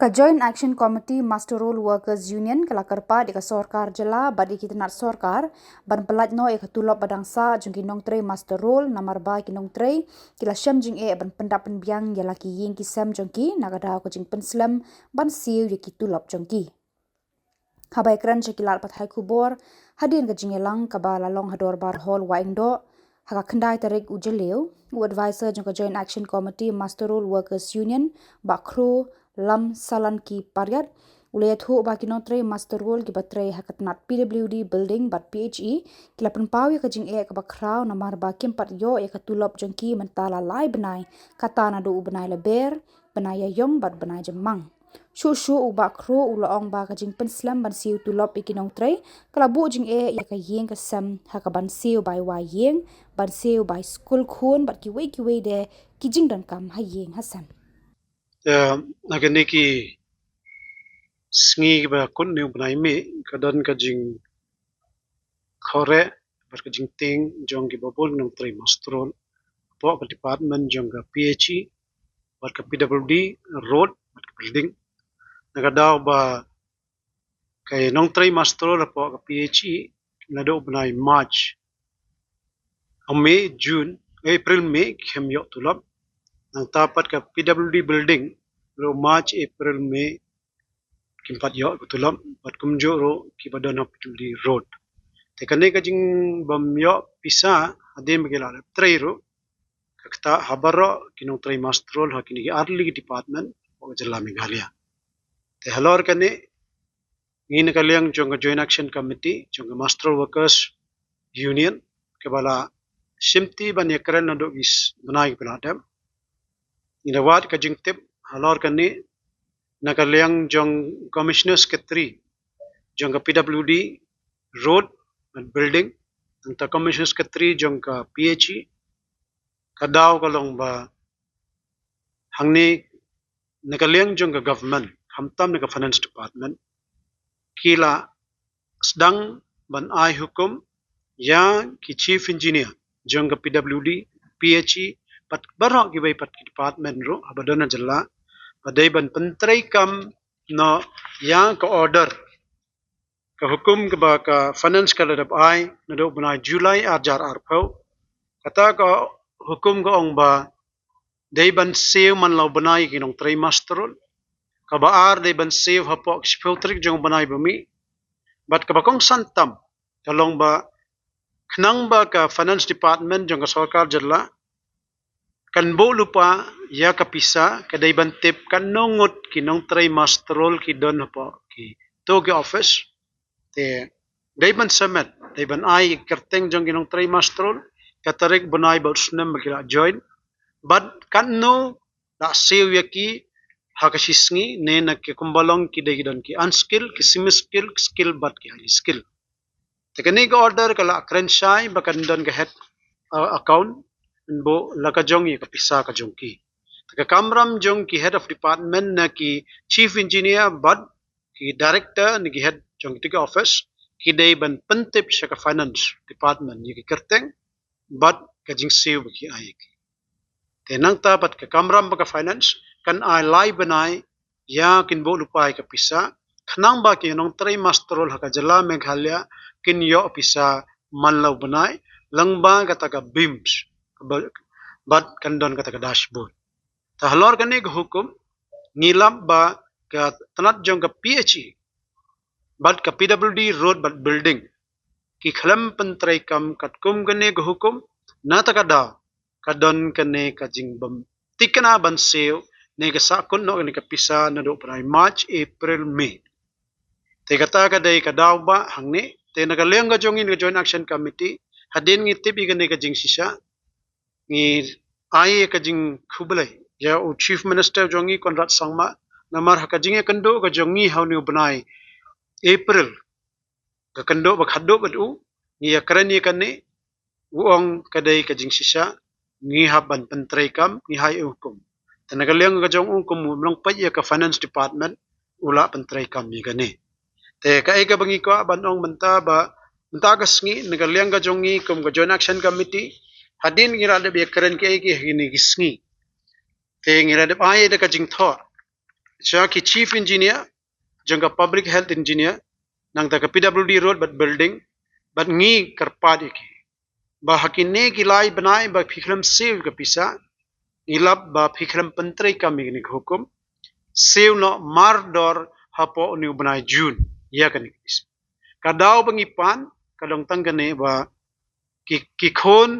Ka Joint Action Committee Master Role Workers Union kala kerpa di ka sorkar jela badi kita nat sorkar ban pelat no e katulop badangsa jung kinong tre Master Role namar ba kinong tre kila syam jing e ban pendap penbiang ya laki ying ki sam jong ki nagada ko jing penslam ban siu ya ki tulop jong ki. Habai kran cekilat pat hai kubor hadin ka jing elang ka ba lalong hador bar hall waing do haka kendai tarik ujeleu u advisor jong ka Joint Action Committee Master Role Workers Union ba kru lam salan ki pariat ulay thu ba kinotre Master Role ki batre hakat nat PWD building bat PHE kila penpau ya ka jing e ka ba kraw namar ba kimpat yo ya ka tulop jong ki mentala lai benai kata na do u benai leber benai ya yong bat benai jemang Shushu uba kru ulaong ba ka jing penslam ban siu tulop ikinong tre kala bu jing e ya ka yeng ka sam ha ka ban siu bai wa yeng ban siu bai school khun bat ki wei de ki jing dan kam ha yeng hasam Naganiki sngi ba kun ni unai mi kadon ka jing khore bar ka jing ting jong ki babol nong tre mastrol po ka department jong ka PHE bar ka PWD road bar ka building nagadaw ba kay nong tre mastrol po ka PHE nado unai March May June April May kem yo tulap nang tapat ka PWD building ro March April May kimpat yo betulam pat kumjo ro kibadon PWD road te kane ka jing bam yo pisa ade magila trei ro kakta habaro kinong trei mastrol hakini early department o jilla Meghalaya te halor kane ngin kalyang jong Joint Action Committee jong Mastrol Workers Union kebala simti ban yakran na do gis banai peladam inawat ka jing tip halor kane nakalyang jong Commissioner Secretary jong ka PWD road and building ang ta Commissioner Secretary jong ka PHE kadaw kalong ba hangni nakalyang jong ka government hamtam na ka finance department kila sedang ban ai hukum ya ki chief engineer jong ka PWD PHE pat barok ki bai pat ki department ro abadona jalla padai ban pentrai kam no yang ka order ka hukum ka ba ka finance ka ladap ai na do bana July ajar arpau kata ka hukum ka ong ba dai ban save man law banai kinong tray masterol ka ba ar dai ban save hapok filtrik jong banai bumi bat ka ba kong santam kalong ba khnang ba ka finance department jong ka sarkar jalla kan bo lupa ya kapisa kadai bantip kan nongot kinong tray masterol ki don po ki to ki office te dai ban samet dai ban ai kerteng jong kinong tray masterol katarik bunai ba usnam magila join but kan no da sew yaki hakasisngi ne na ki kumbalong ki dai don ki unskill ki semi skill skill but ki high skill te kani ga order kala krensai bakan don ka head account bo lakajong yi kapisa kajong ki taka kamram jong ki head of department na ki chief engineer bad ki director ni ki head jong tiga office ki day ban pentip sa ka finance department ni ki kerteng bad kajing sew ki ay ki tenang tapat ka kamram ka finance kan ay lai banai ya kin bo lupay kapisa khnang ba ki nong tray masterol haka jala Meghalaya kin yo pisa manlaw banai langba kata beams bat kandon kata dashboard ta halor kani hukum ngilap ba ka tanat jong ka PHE bat ka PWD road bat building ki khalam pantrai kam kat kum kani hukum na ta kada kadon kani ka jingbam tikana ban seo ne ka sakon no kani ka pisa na do prai March April May te kata kadai kadaw ba hangni te nagaleng ka jong in ka Joint Action Committee hadin ngitip igani ka jing sisa ni ai ka jing khubelai ya u chief minister jongi Conrad Sangma namar ha ka jing kando ka jongi hauni banai April ka kando ba khaddo ba u ni ya krani kanne uong kadai ka jing sisa ni haban pentrai kam ni hai hukum tanagaleng ka jong hukum long pa ya ka finance department ula pentrai kam ni gane te ka ai ka bangi ko banong menta ba menta ka sngi nagaleng ka jongi kum ka Joint Action Committee hadin ngira de be keren ke ki hini gisngi te ngira de ai de ka jing tho siya ki chief engineer jangka public health engineer nang ta ka PWD road but building but ngi karpad iki ba hakine kilai banai ba phikram sew ka pisa ilap ba phikram pentre kami ni hukum sew no mardor hapo ni banai June ya kan ikis kadau pengipan kadang tanggane ba ki khon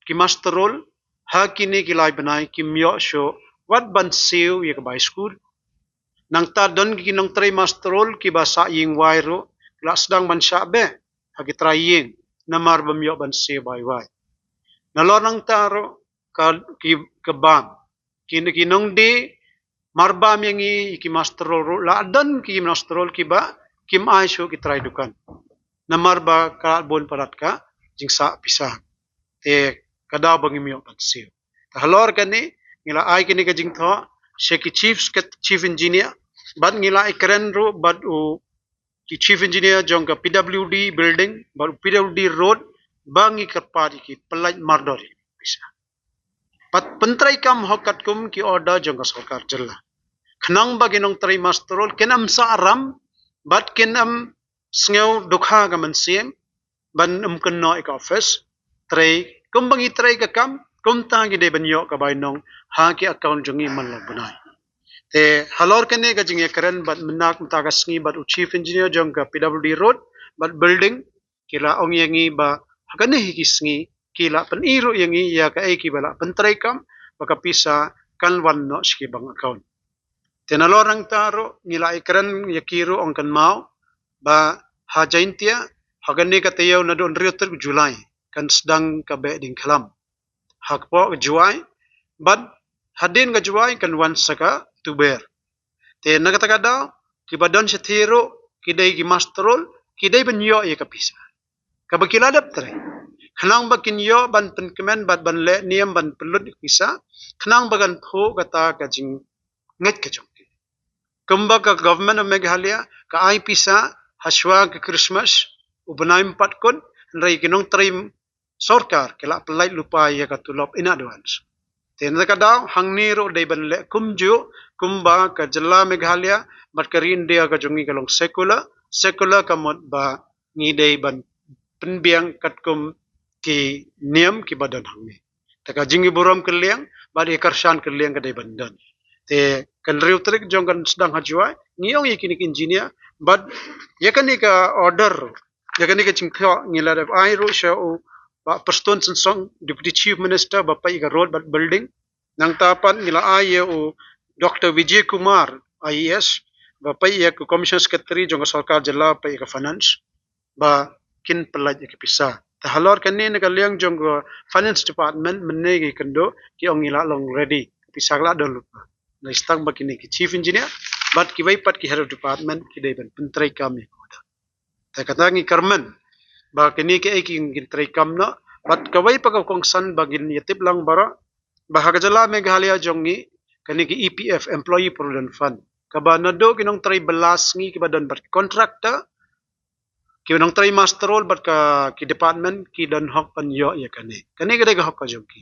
ki masterol hakine kilai banai ki myo sho wat ban sew ya ka bai school nang ta don ki nong tray masterol ki ba sa ying wairo kelas sedang ban sya be hagi trying namar bamyo ban se bai wai nalor nang taro ka bam ki nong de marbam yang ki masterol ro la don ki masterol ki ba kim ai sho ki try dukan namar ba ka bon parat ka jingsa pisah te kada bangi myo ban se ta halor kani ngila ai kini ka jing tho sheki chief engineer bad ngila ikren ro bad u ki chief engineer jong ka PWD building bad PWD road bangi karpari ki pelaj mardori bisa pat pentrai kam hokat kum ki order jong ka sarkar jalla khnang baginong trai masterol kenam sa aram bad kenam sngew dukha ka mansiem ban kenno ek office trai kum bangi trai ka kam kum tangi de banyo ka bainong ha ki account jongi man lo banai te halor kene ka jing ekran bat menak mtaga sngi bat chief engineer jong ka PWD road bat building kila ong yangi ba hakane hiki sngi kila pen iro yangi ya ka eki bala pentrai kam baka pisa kan wan no ski bang account te nalorang taro ngila ekran yakiro ong kan mau ba ha jaintia hagane ka tayaw na don rioter July kan sedang ka be ding khalam hakpo juai but hadin ka juai kan wan saka tuber te nagatakada kibadon sa tiro kidai ki masterol kidai banyo ya kapisa kabakiladap tre khanang bakinyo ban penkemen bat ban le niam ban pelut pisa khanang bagan pho kata ka jing nget ka jong kumba ka government of Meghalaya ka ai pisa haswa ka Christmas ubanay empat kon rai kinong trim sarkar kala pelai lupa ya ka tulop in advance ten kadang hang niro dai ban le kumju kumba ka jalla Meghalaya bat ka India ka jongi kalong sekula kamot ba ngi dai ban penbiang katkum ki niam ki badan hangni taka jingi buram keliang bad ikarshan keliang ka dai bandan te kan riu trik jong kan sedang hajwa ngiong yakini engineer but yakani ka order yakani ka chingkho ngila ai ro sha o ba perston song deputy chief minister bapai ka road but building nang tapan ngila ai o Dr. Vijay Kumar IAS bapai ya ku commission secretary jong sarkar jilla pa ka finance ba kin pelaj ka pisa ta halor kan ne ka liang jong finance department menne ki kendo ki ongila long ready pisa la dol na stang ba kini ki chief engineer but ki vai pat ki head of department ki dai ban pentrai kam ni koda ta katangi karman ba kini ki ai ki trai kam na but kawai pa ka kongsan bagin yatip lang bara bahagajala Meghalaya jongi kani ki EPF employee provident fund kabanado kinong try balas ngi kibadan bat contractor kinong try masterol bat ka ki department ki dan hok pan yo ya kani gade ga hok ka jongi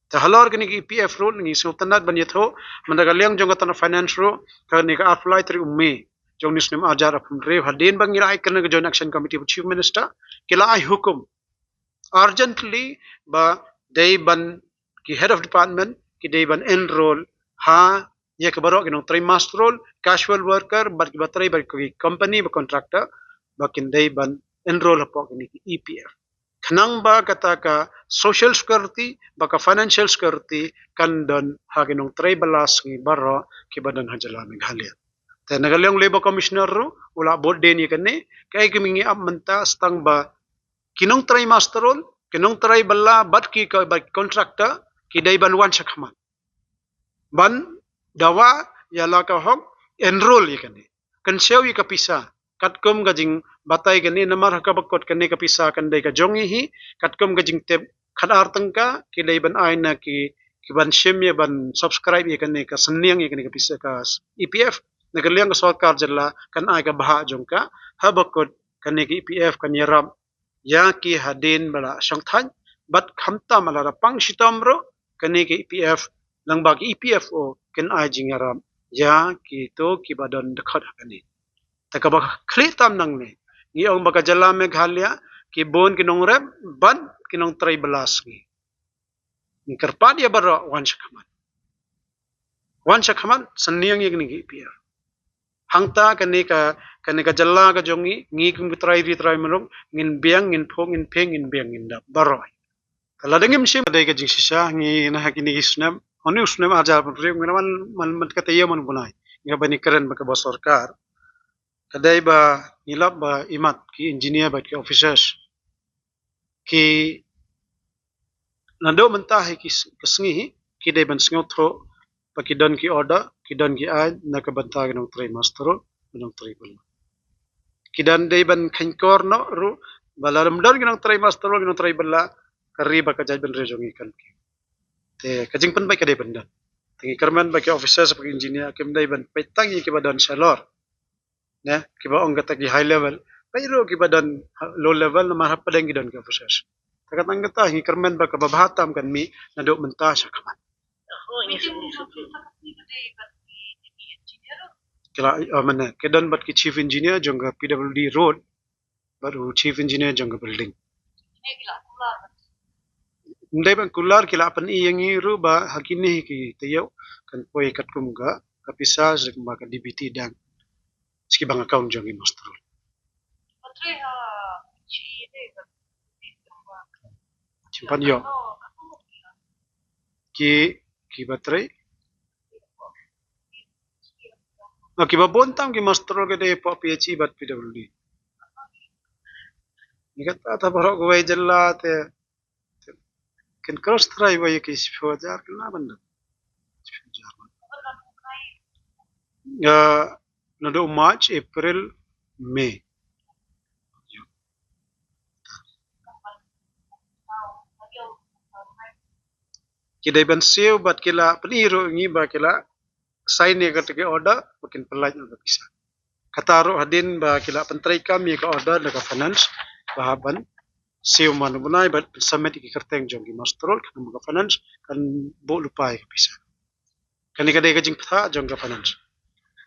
ta halor kani ki EPF rule ngi sultanat ban yatho mandagalyang jonga tan finance ro kani ka apply tri umme jong nisnem ajar apum re hadin bangira ai kana joint action committee chief minister kila ai hukum urgently ba day ban ki head of department ki day ban enroll ha ye ke baro kinong try masterol casual worker bat ki batray bat ki company ba contractor ba kin day ban enroll po kini EPF khnang ba kata ka social security ba ka financial security kan don ha kinong try balas ngi baro ki badan hajala Meghalaya te nagalyong labor commissioner ro wala board den ye kane kay kimingi amanta stang ba kinong try masterol kinong try bala bat ki ka ba contractor ki day ban wan sakhaman ban dawa yala ka hok enroll yakani kan sew yi kapisa katkom gajing batay gani namar ka bakot kani kapisa kan day ka jongi hi katkom gajing tep khadar tangka ki day ban ay na ki ban shim ye ban subscribe yakani ka sanniang yakani kapisa ka EPF nagalyang ka sarkar jalla kan ay ka baha jongka habakot kani ki EPF kan yaram ya ki hadin bala sangthan bat khamta malara pang sitamro kani ki EPF lang bagi EPFO ken ai jingaram ya kito ki badan dekat kani taka ba kli tam nang ni ngi ong baka jala Meghalaya ki bon ki nong rem ban ki nong tray belas ni kerpa dia baro wan shakaman seniang yang ni pia hangta kani ka jala ka jongi ngi kum tray manong ngin biang ngin phong ngin pheng ngin biang ngin da baro kala dengim sim dai ka jing sisa ngi na hakini isnam oni usnam ajar putri ngiraman man kata iya man bunai nga bani keren baka ba sarkar kadai ba nilap ba imat ki engineer ba ki officers ki nando mentah ki kesengi ki dai ban sengo tro pa ki don ki order ki don ki ai na ka banta ki nong tray master nong tray bal ki dan dai ban khankor no ru balaram don ki nong tray master ki nong tray bala kari ba ka jaj ban rejongi kan ki te kajing pan ba ka dai banda tingi kerman ba ki officers pa ki engineer kim dai ban petang ki ba don salor ne ki ba ong kata ki high level pero ki ba don low level na marap pa ki don ki officers takatang kata hi kerman ba ka babahatam kan mi na do menta siya kaman kila mana kedan bat ki chief engineer jongga PWD road baru chief engineer jongga building ndai ban kular kila pan i yang ru ba hakini ki tayo kan poi kat kumga kapisa zek ba ka DBT dan ski bang account jongi master simpan yo ki batray ki babon tam ki master ke de pa PhD bat PWD ni kata ta barok ko way jalla te ken cross try way ki sifajar kena banda ya nado March April May kidai ban seo bat kila peniro ngi ba kila sign ne kat ke order makin pelaj na bisa kataro hadin ba kila pentrai kami ka order daga finance bahaban seo man bunai bat submit ki kerteng jong ki mastrol kan ga finance kan bo lupai bisa kani kadai ka jing pha jong ka finance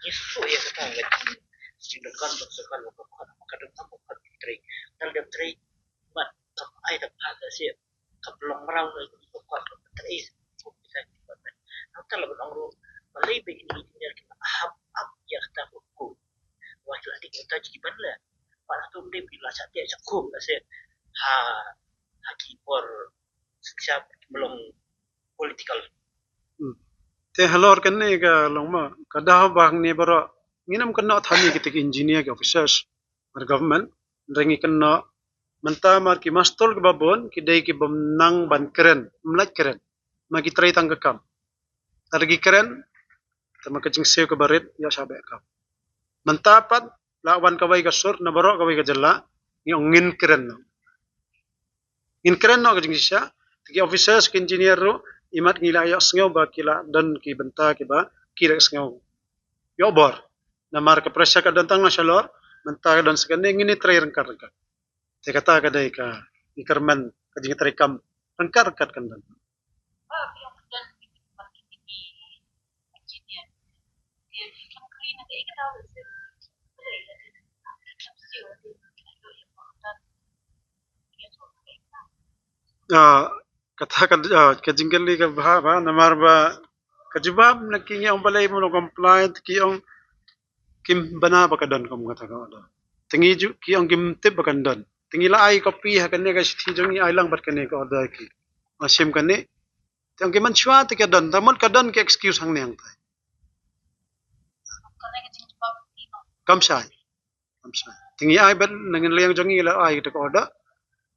Yesu ya kata lagi silakan bersekan kadang kamu trik dan dia trik mat kap ai tak ada sih kap long rau lagi kok trik bisa dibuat nanti lah bang ru malai begini dia kita ahap ya kata aku waktu adik kita jadi bandla pada tu dia bila saja cukup lah sih ha haki por siap belum political te halor kan ne ka longma kada bang ne baro nginam kan no thani ki tik engineer ki officers mar government rengi kan no manta mar ki mastol ki babon ki dei ki bomnang ban keren mlaj keren ma ki trai tang kam targi keren tama ka jing seo ka barit ya sabe kam manta pat lawan ka wai ka sur na baro ka wai ka jalla ni ngin keren no ngin keren no ka jing sya ki officers ki engineer ro imat ngila ya sngaw ba kila dan ki benta ki ba kira sngaw yo bor na mar ka presya ka dantang na shalor menta ka dan sakane ngini trai rengkar rengkar te kata ka dai ka ikarman ka jing trai kam rengkar kat kan dan katakan kajinggali ka ba namar ba kajibab naking yung balay mo no compliant ki yung kim bana ba kadan kom kata ka do tingi ju ki yung kim tip ba kandan tingi la ai copy ha kanne ka sithi jong ai lang bat kanne ka order ki asim kanne tang ki man chwa te kadan tamon kadan ki excuse hang ne hang tai kamsai tingi ai ban nangin leng jong ila ai ta order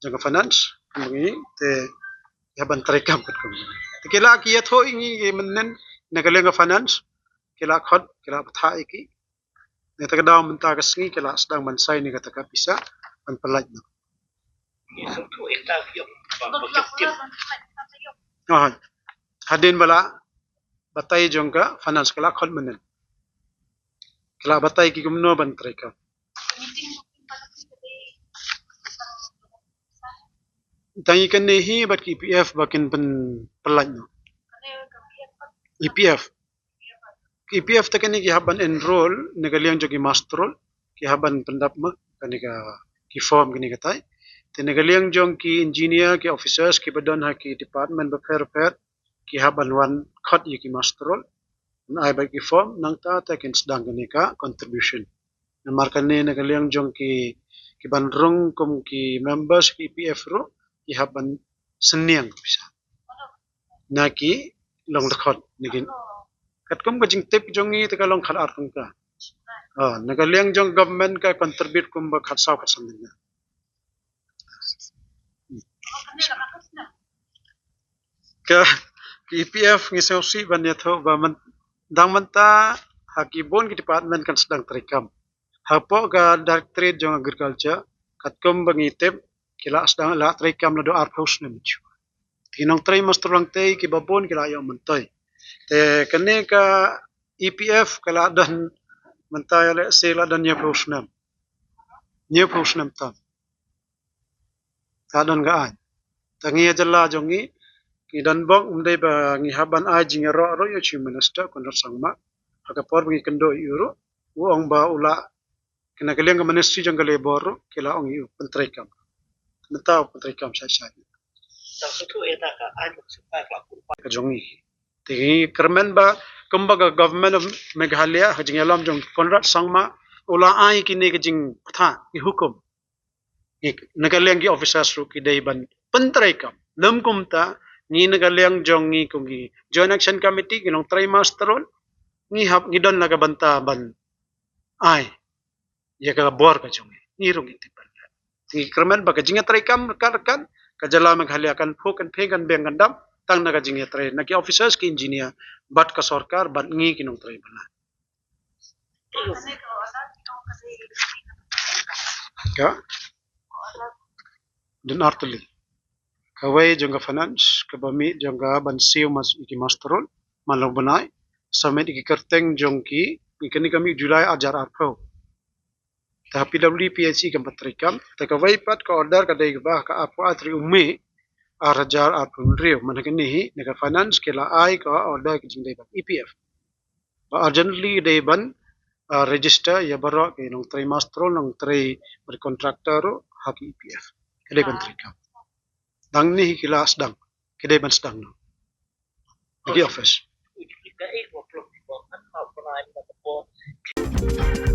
jaga finance ngi te ya ban tarekam kat kom kila ki ya tho ingi menen nagaleng finance kila khot kila patha iki ne ta daw menta ka sngi kila sedang mansai ni kata ka bisa man pelaj na Yesu tu eta yok objektif hadin bala batai jongka finance kila khot menen kila batai ki gumno ban tarekam tangi kan ne hi bat ki PF bakin pen pelaj no EPF EPF ta kani kihaban enroll nagaliang jogi masterol kihaban pendap mak kani ka ki form kani katai te nagaliang jong ki engineer ki officers ki badon ha ki department ba per kihaban wan khot ye ki masterol na ai ba ki form nang ta kin sedang kani ka contribution namar kani nagaliang jong ki bandrung kum ki members ki EPF ro kihaban seniang bisa na ki long khot nigin kat kum ka jing tip jongi te ka long khat artung ka nagaliang jong government ka contribute kum ba khat saw khat samdinga ka ki EPF ngi sausi ban ya tho ba man dang manta haki bon ki department kan sedang terikam hapo ka directorate jong agriculture kat kum ba ngi tip kila sedang la terikam la do arpos na michu tinong tray master lang tay ki babon kila yo mantoy te kani ka EPF kala dan mentay le sila dan nye prosnam tam kadon ga an tangi jalla jongi ki dan bok umdai ba ngi haban a jinga ro yo chi minister kon sangma haka por ngi kendo euro wo ong ba ula kena kaleng ministry jong kale bor kila ong yu pentrikam mentau pentrikam sai Sang sutu eta ka anu supaya laku ka jongi tigi kermen ba kumbaga government of Meghalaya hajing alam jong Conrad Sangma ula ai kini kajing tha ki hukum nagaliang ki officers ru ki dai ban pentrai kam lam kum ta ni nagaliang jong ni kum gi joint action committee kinong try masteron ni hap ni don naga banta ban ai ya ka bor ka jong ni ru gi tipan ti kermen ba kajing try kam kan kajala Meghalaya kan phok kan phe kan beng kan dam tang naga jing try na ki officers ki engineer bat ka sarkar bat ngi kinong try bana ka dun artuli kawai jongga finance kabami jongga bansiu mas iki masterol malang banai summit iki kerteng jongki ikani kami Julai ajar arpo ta PWPHC kam patrikam ta kawai pat ka order ka dai ba ka apa atri umi arajar arpo rio manakani hi naga finance kela ai ka order ki jingdai ba EPF ba urgently dai ban register ya baro ke nong tray masterol nong tray contractor haki EPF kede kontrikam dang ni kila sedang kedai ban sedang no di office Ika iko plong di bawah kan mau pernah ada